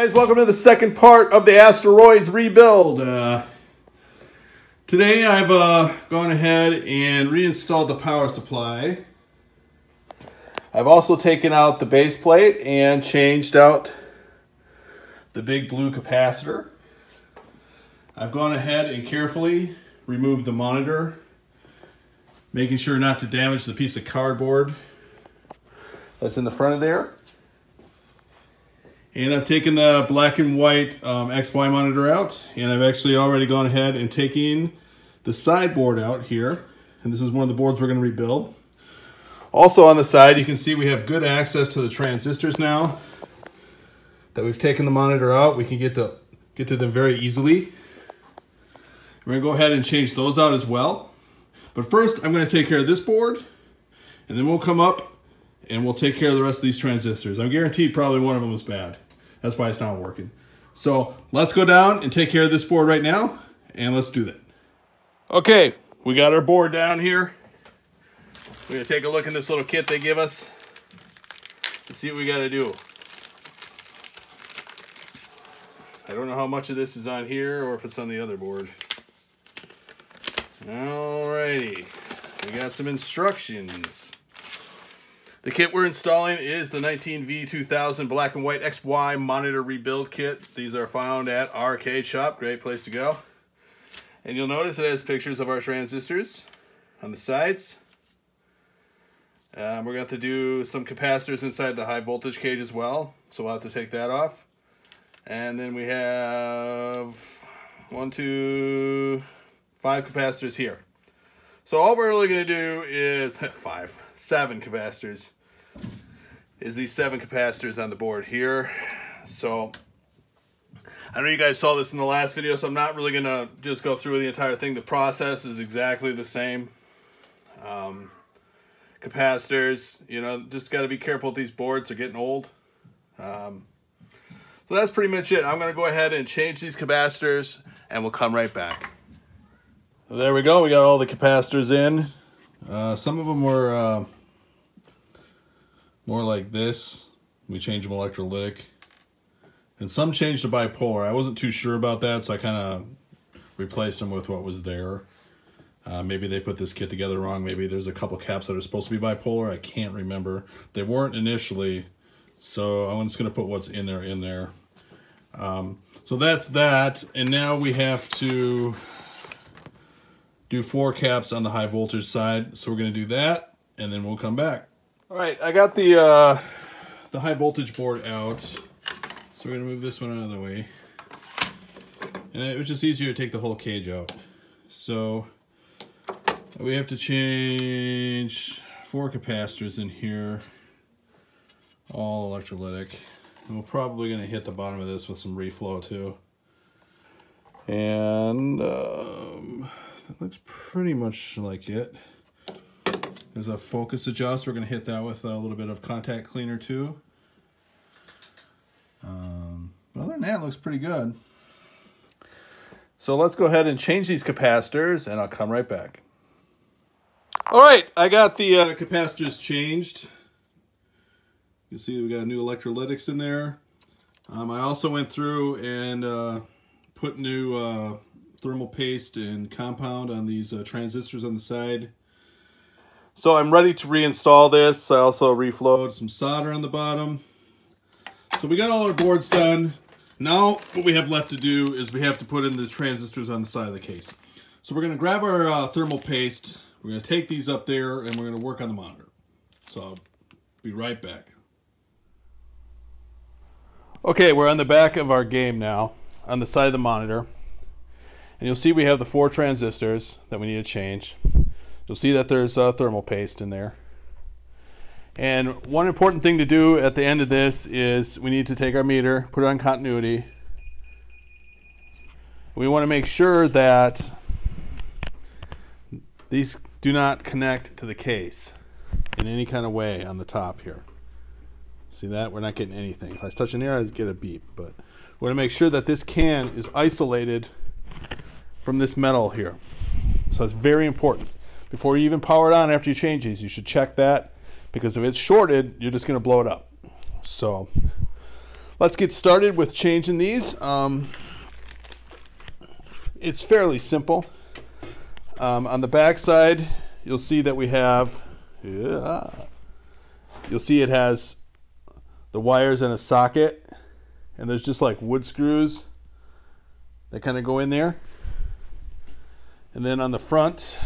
Guys, welcome to the second part of the Asteroids rebuild. Today I've gone ahead and reinstalled the power supply. I've also taken out the base plate and changed out the big blue capacitor. I've gone ahead and carefully removed the monitor, making sure not to damage the piece of cardboard that's in the front of there. And I've taken the black and white XY monitor out, and I've actually already gone ahead and taken the sideboard out here. And this is one of the boards we're going to rebuild. Also on the side, you can see we have good access to the transistors now. That we've taken the monitor out, we can get to them very easily. We're going to go ahead and change those out as well. But first, I'm going to take care of this board, and then we'll come up and we'll take care of the rest of these transistors. I'm guaranteed probably one of them was bad. That's why it's not working. So let's go down and take care of this board right now, and let's do that. Okay, we got our board down here. We're gonna take a look in this little kit they give us and see what we gotta do. I don't know how much of this is on here or if it's on the other board. Alrighty, we got some instructions. The kit we're installing is the 19V2000 black and white XY monitor rebuild kit. These are found at Arcade Shop, great place to go. And you'll notice it has pictures of our transistors on the sides. We're going to have to do some capacitors inside the high voltage cage as well, so we'll have to take that off. And then we have 5 capacitors here. So all we're really going to do is 7 capacitors. Is these 7 capacitors on the board here. So I know you guys saw this in the last video, so I'm not really going to just go through the entire thing. The process is exactly the same. Capacitors, you know, just got to be careful with these boards. They're getting old. So that's pretty much it. I'm going to go ahead and change these capacitors, and we'll come right back. There we go. We got all the capacitors in. Some of them were more like this. We changed them electrolytic. And some changed to bipolar. I wasn't too sure about that, so I kind of replaced them with what was there. Maybe they put this kit together wrong. Maybe there's a couple caps that are supposed to be bipolar. I can't remember. They weren't initially, so I'm just going to put what's in there. So that's that. And now we have to do 4 caps on the high voltage side. So we're going to do that, and then we'll come back. All right, I got the high voltage board out. So we're going to move this one out of the way. And it was just easier to take the whole cage out. So we have to change 4 capacitors in here. All electrolytic. And we're probably going to hit the bottom of this with some reflow too. And that looks pretty much like it. There's a focus adjust. We're going to hit that with a little bit of contact cleaner too. But other than that, it looks pretty good. So let's go ahead and change these capacitors, and I'll come right back. All right, I got the capacitors changed. You see we got new electrolytics in there. I also went through and put new thermal paste and compound on these transistors on the side. So I'm ready to reinstall this. I also reflowed some solder on the bottom. So we got all our boards done. Now what we have left to do is we have to put in the transistors on the side of the case. So we're going to grab our thermal paste. We're going to take these up there and we're going to work on the monitor. So I'll be right back. Okay, we're on the back of our game now, on the side of the monitor. And you'll see we have the 4 transistors that we need to change. You'll see that there's thermal paste in there. And one important thing to do at the end of this is we need to take our meter, put it on continuity. We want to make sure that these do not connect to the case in any kind of way on the top here. See that? We're not getting anything. If I touch an air, I get a beep. But we want to make sure that this can is isolated from this metal here. So that's very important. Before you even power it on after you change these, you should check that, because if it's shorted, you're just going to blow it up. So let's get started with changing these. It's fairly simple. On the back side, you'll see that we have, you'll see it has the wires and a socket, and there's just like wood screws that kind of go in there. And then on the front,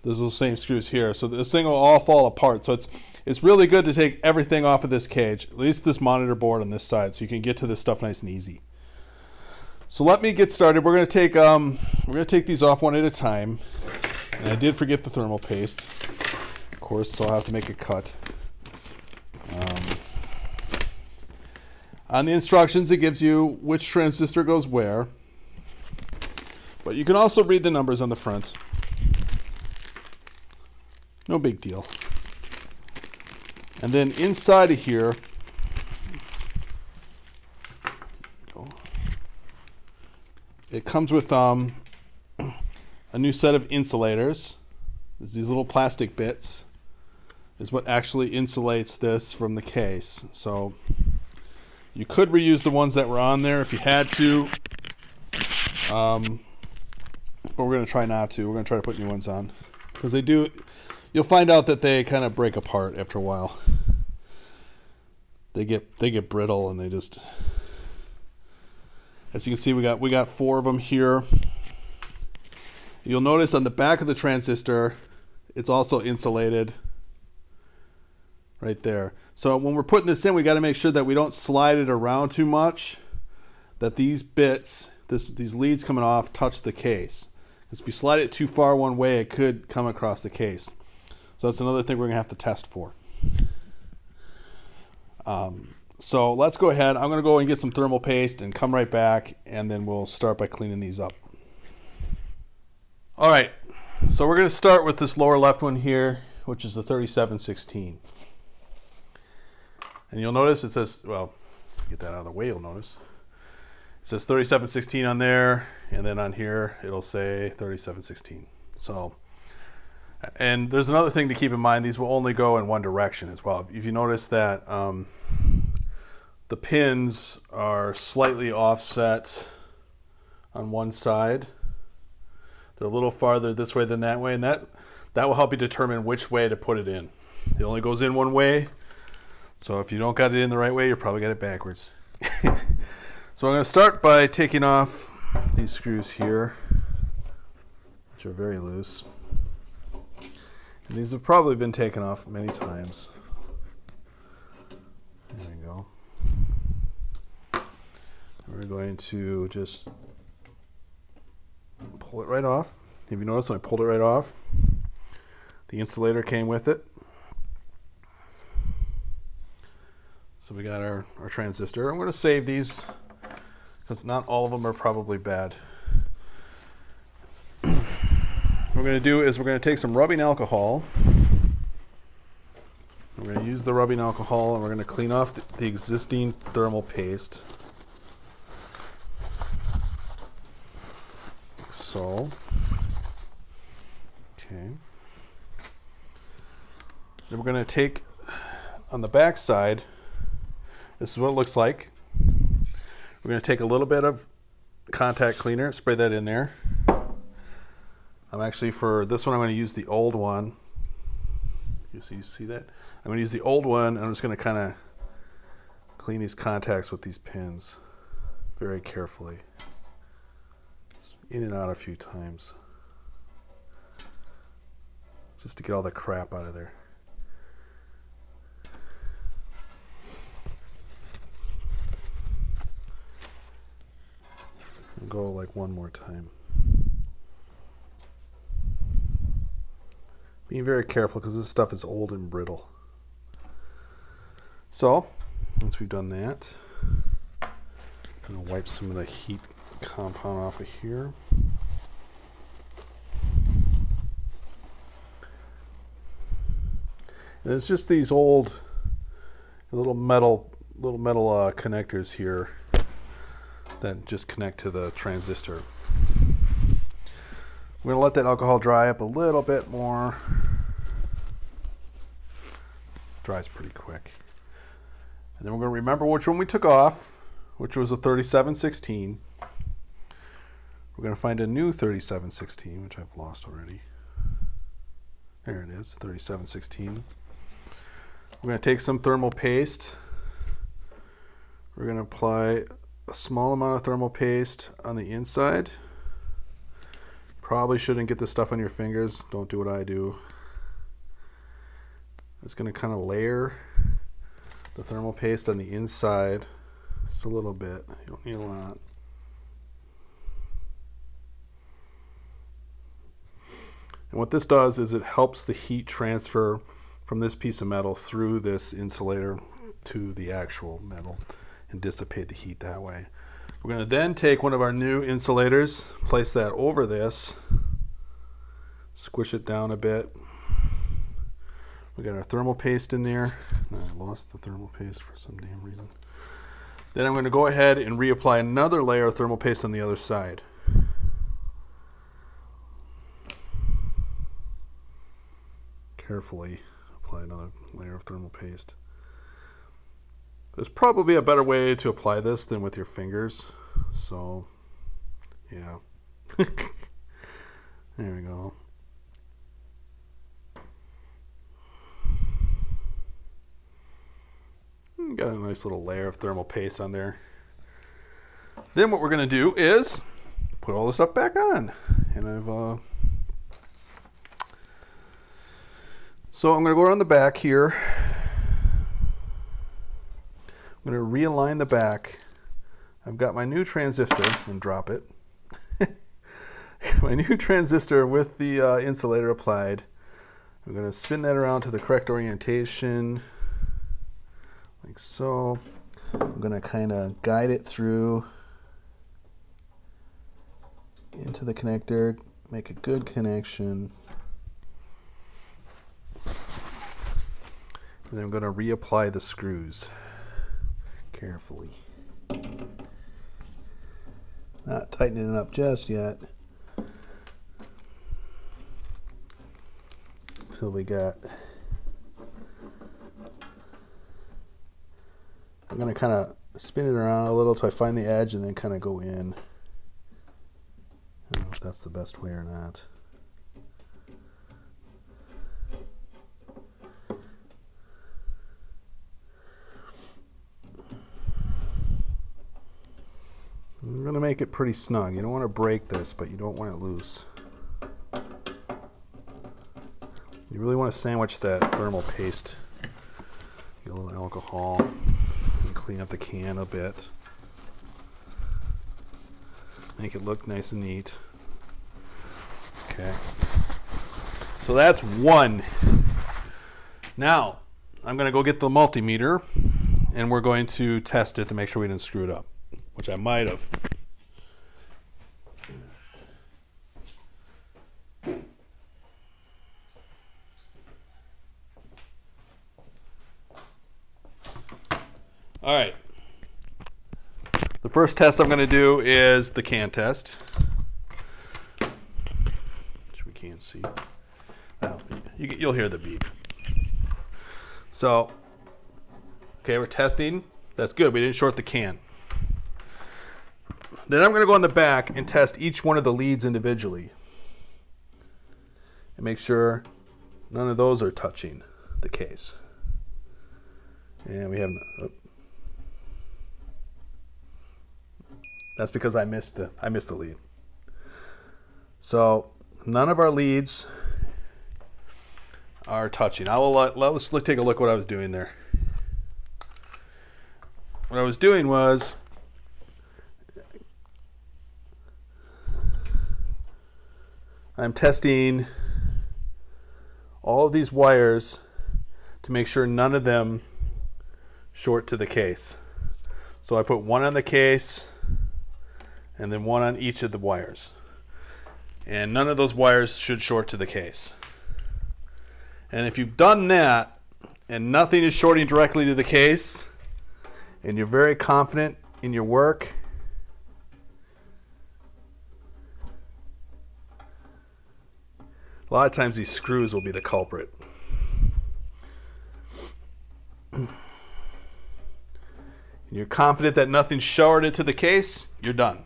there's those same screws here. So this thing will all fall apart. So it's really good to take everything off of this cage, at least this monitor board on this side, so you can get to this stuff nice and easy. So let me get started. We're going to take these off one at a time. And I did forget the thermal paste, of course, so I'll have to make a cut. On the instructions, it gives you which transistor goes where. But you can also read the numbers on the front. No big deal. And then inside of here, it comes with a new set of insulators. There's these little plastic bits. Is what actually insulates this from the case. So you could reuse the ones that were on there if you had to. But we're going to try not to. We're going to try to put new ones on. Because they do, you'll find out that they kind of break apart after a while. They get brittle and they just, as you can see, we got 4 of them here. You'll notice on the back of the transistor, it's also insulated right there. So when we're putting this in, we got to make sure that we don't slide it around too much, that these bits, these leads coming off, touch the case. Because if you slide it too far one way, it could come across the case. So that's another thing we're going to have to test for. So let's go ahead. I'm going to go and get some thermal paste and come right back, and then we'll start by cleaning these up. All right, so we're going to start with this lower left one here, which is the 3716. And you'll notice it says, well, get that out of the way, you'll notice. It says 3716 on there, and then on here it'll say 3716. So, and there's another thing to keep in mind, these will only go in one direction as well. If you notice that the pins are slightly offset on one side, they're a little farther this way than that way, and that will help you determine which way to put it in. It only goes in one way, so if you don't got it in the right way, you probably got it backwards. So I'm going to start by taking off these screws here, which are very loose. And these have probably been taken off many times. There we go. We're going to just pull it right off. If you notice, when I pulled it right off, the insulator came with it. So we got our transistor. I'm going to save these because not all of them are probably bad. What we're going to do is we're going to take some rubbing alcohol. We're going to use the rubbing alcohol and we're going to clean off the existing thermal paste. So, okay. Then we're going to take on the back side, this is what it looks like. We're going to take a little bit of contact cleaner, spray that in there. I'm actually, for this one, I'm going to use the old one. You see that? I'm going to use the old one, and I'm just going to kind of clean these contacts with these pins very carefully. In and out a few times. Just to get all the crap out of there. And go like one more time. Being very careful because this stuff is old and brittle. So, once we've done that, I'm going to wipe some of the heat compound off of here. And it's just these old little metal connectors here that just connect to the transistor. We're going to let that alcohol dry up a little bit more. Dries pretty quick. And then we're going to remember which one we took off, which was a 3716. We're going to find a new 3716, which I've lost already. There it is, 3716. We're going to take some thermal paste. We're going to apply a small amount of thermal paste on the inside. Probably shouldn't get this stuff on your fingers. Don't do what I do. It's going to kind of layer the thermal paste on the inside just a little bit. You don't need a lot. And what this does is it helps the heat transfer from this piece of metal through this insulator to the actual metal and dissipate the heat that way. We're going to then take one of our new insulators, place that over this, squish it down a bit. We got our thermal paste in there. I lost the thermal paste for some damn reason. Then I'm going to go ahead and reapply another layer of thermal paste on the other side. Carefully apply another layer of thermal paste. There's probably a better way to apply this than with your fingers. So, yeah. There we go. Got a nice little layer of thermal paste on there. Then what we're going to do is put all this stuff back on. And so I'm going to go around the back here. I'm going to realign the back. I've got my new transistor, and drop it. My new transistor with the insulator applied. I'm going to spin that around to the correct orientation, like so. I'm going to kind of guide it through into the connector, make a good connection. And then I'm going to reapply the screws carefully. Not tightening it up just yet. Until we got... I'm going to kind of spin it around a little till I find the edge and then kind of go in. I don't know if that's the best way or not. I'm going to make it pretty snug. You don't want to break this, but you don't want it loose. You really want to sandwich that thermal paste. Get a little alcohol and clean up the can a bit. Make it look nice and neat. Okay. So that's one. Now, I'm going to go get the multimeter and we're going to test it to make sure we didn't screw it up, which I might have. All right. The first test I'm going to do is the can test, which we can't see. Well, you'll hear the beep. So, okay, we're testing. That's good. We didn't short the can. Then I'm going to go on the back and test each one of the leads individually and make sure none of those are touching the case. And we have no, that's because I missed the lead. So none of our leads are touching. Let's take a look at what I was doing there. What I was doing was I'm testing all of these wires to make sure none of them short to the case. So I put one on the case and then one on each of the wires. And none of those wires should short to the case. And if you've done that and nothing is shorting directly to the case and you're very confident in your work, a lot of times these screws will be the culprit. and you're confident that nothing's showered into the case, you're done.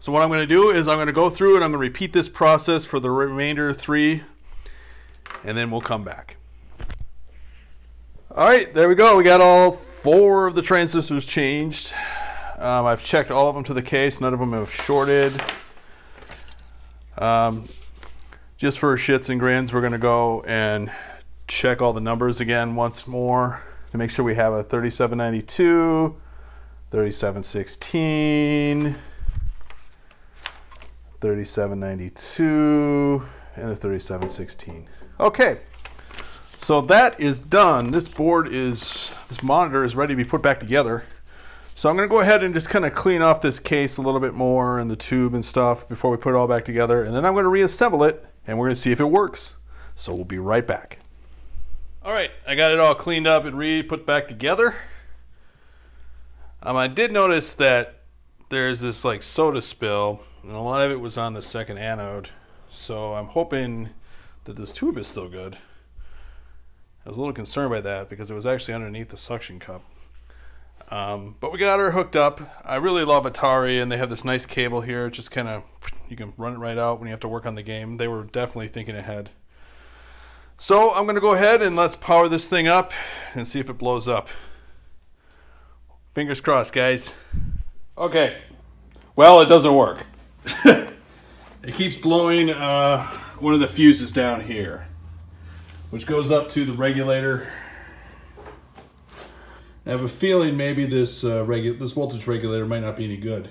So what I'm going to do is I'm going to go through and I'm going to repeat this process for the remainder 3, and then we'll come back. All right, there we go. We got all 4 of the transistors changed. I've checked all of them to the case. None of them have shorted. Just for shits and grins, we're going to go and check all the numbers again once more to make sure we have a 3792, 3716, 3792, and a 3716. Okay, so that is done. This monitor is ready to be put back together. So I'm going to go ahead and just kind of clean off this case a little bit more and the tube and stuff before we put it all back together. And then I'm going to reassemble it and we're going to see if it works. So we'll be right back. All right, I got it all cleaned up and put back together. I did notice that there's this like soda spill and a lot of it was on the second anode. So I'm hoping that this tube is still good. I was a little concerned by that because it was actually underneath the suction cup. But we got her hooked up. I really love Atari, and they have this nice cable here. Just kind of, you can run it right out when you have to work on the game. They were definitely thinking ahead. So I'm going to go ahead and let's power this thing up and see if it blows up. Fingers crossed, guys. Okay. Well, it doesn't work. It keeps blowing one of the fuses down here, which goes up to the regulator. I have a feeling maybe this voltage regulator might not be any good.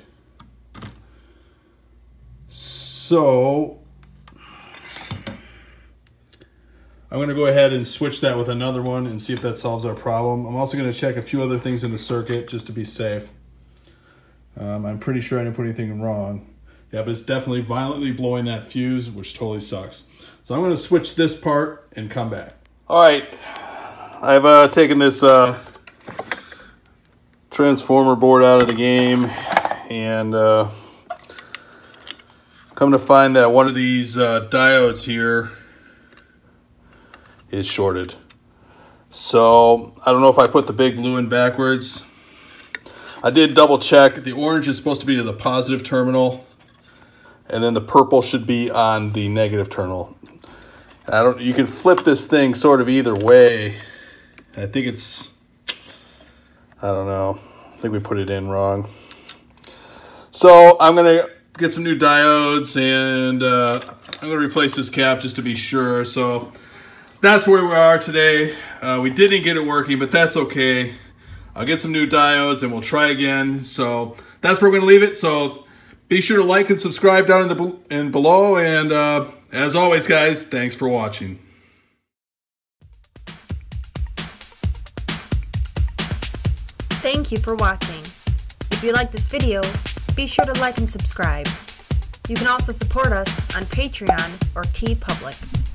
So I'm going to go ahead and switch that with another one and see if that solves our problem. I'm also going to check a few other things in the circuit just to be safe. I'm pretty sure I didn't put anything wrong. Yeah, but it's definitely violently blowing that fuse, which totally sucks. So I'm going to switch this part and come back. All right, I've taken this transformer board out of the game and come to find that one of these diodes here is shorted. So I don't know if I put the big blue in backwards. I did double check. The orange is supposed to be to the positive terminal and then the purple should be on the negative terminal. You can flip this thing sort of either way. I think it's, I don't know. I think we put it in wrong. So I'm going to get some new diodes and I'm going to replace this cap just to be sure. So that's where we are today. We didn't get it working, but that's okay. I'll get some new diodes and we'll try again. So that's where we're going to leave it. So be sure to like and subscribe down in below. And as always, guys, thanks for watching. Thank you for watching. If you like this video, be sure to like and subscribe. You can also support us on Patreon or TeePublic.